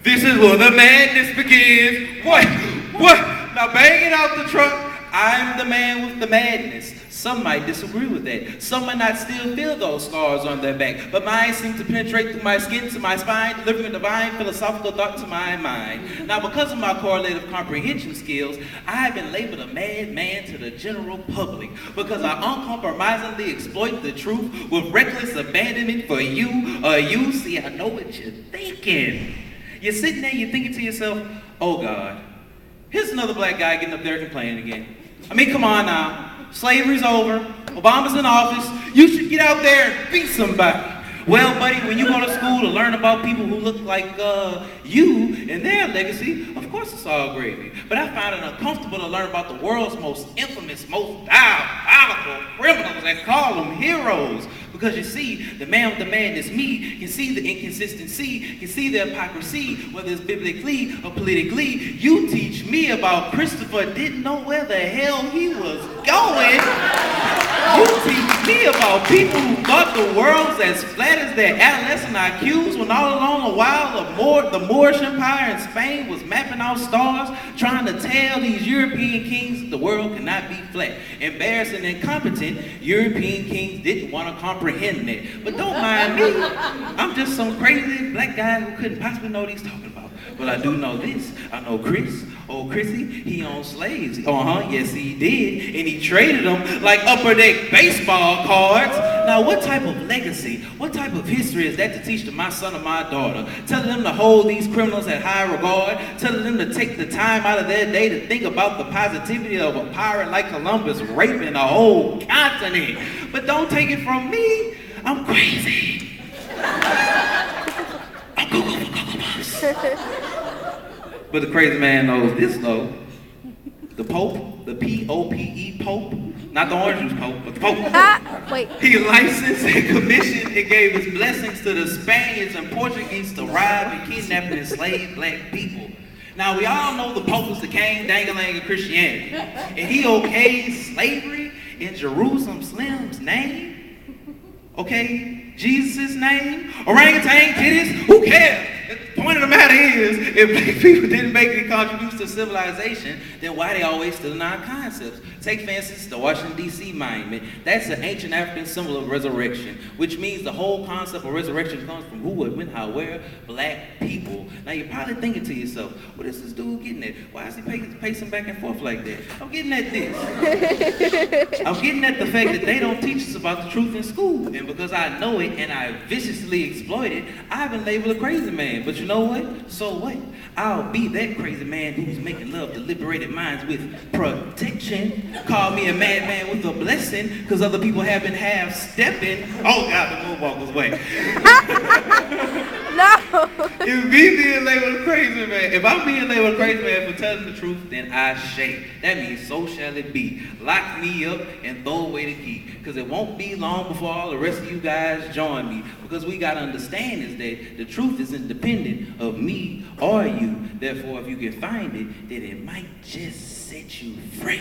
This is where the madness begins. What? Now bang it out the truck. I'm the man with the madness. Some might disagree with that. Some might not still feel those scars on their back, but mine seem to penetrate through my skin to my spine, delivering a divine philosophical thought to my mind. Now, because of my correlative comprehension skills, I have been labeled a madman to the general public because I uncompromisingly exploit the truth with reckless abandonment for you. You see, I know what you're thinking. You're sitting there, you're thinking to yourself, oh God, here's another black guy getting up there complaining again. I mean, come on now. Slavery's over. Obama's in office. You should get out there and beat somebody. Well, buddy, when you go to school to learn about people who look like you and their legacy, of course it's all gravy. But I find it uncomfortable to learn about the world's most infamous, most diabolical criminals and call them heroes. Because you see, the man with the madness, me, can see the inconsistency, can see the hypocrisy, whether it's biblically or politically. You teach me about Christopher, didn't know where the hell he was going. You teach me about people who thought the world's as flat as their adolescent IQs when all along the while the Moorish Empire in Spain was mapping out stars, trying to tell these European kings the world cannot be flat. Embarrassed and incompetent, European kings didn't want to comprehend that. But don't mind me, I'm just some crazy black guy who couldn't possibly know what he's talking about. But I do know this. I know Chris. Old Chrissy, he owned slaves. Yes he did. And he traded them like upper deck baseball cards. Now what type of legacy, what type of history is that to teach to my son or my daughter? Telling them to hold these criminals at high regard, telling them to take the time out of their day to think about the positivity of a pirate like Columbus raping a whole continent. But don't take it from me, I'm crazy. I'm Google for Google Bus. But the crazy man knows this though. The Pope, the P-O-P-E Pope, not the orange juice Pope, but the Pope. Wait. He licensed and commissioned and gave his blessings to the Spaniards and Portuguese to rob and kidnap and enslave black people. Now we all know the Pope was the king dang-a-lang of Christianity. And he okayed slavery in Jerusalem Slim's name. Okay, Jesus' name, orangutan titties, who cares? The point of the matter is, if black people didn't make any contributions to civilization, then why they always still in our concepts? Take for instance the Washington D.C. monument. That's an ancient African symbol of resurrection, which means the whole concept of resurrection comes from who, what, when, how, where? Black people. Now you're probably thinking to yourself, what is this dude getting at? Why is he pacing back and forth like that? I'm getting at this. I'm getting at the fact that they don't teach us about the truth in school. And because I know it and I viciously exploit it, I've been labeled a crazy man. But you know what? So what? I'll be that crazy man who's making love to liberated minds with protection. Call me a madman with a blessing, because other people have been half-stepping. Oh God, the moonwalk was way. No. If me being labeled a crazy man, if I'm being labeled a crazy man for telling the truth, then I shake. That means so shall it be. Lock me up and throw away the key, because it won't be long before all the rest of you guys join me. Because we gotta understand is that the truth is independent of me or you. Therefore, if you can find it, then it might just set you free.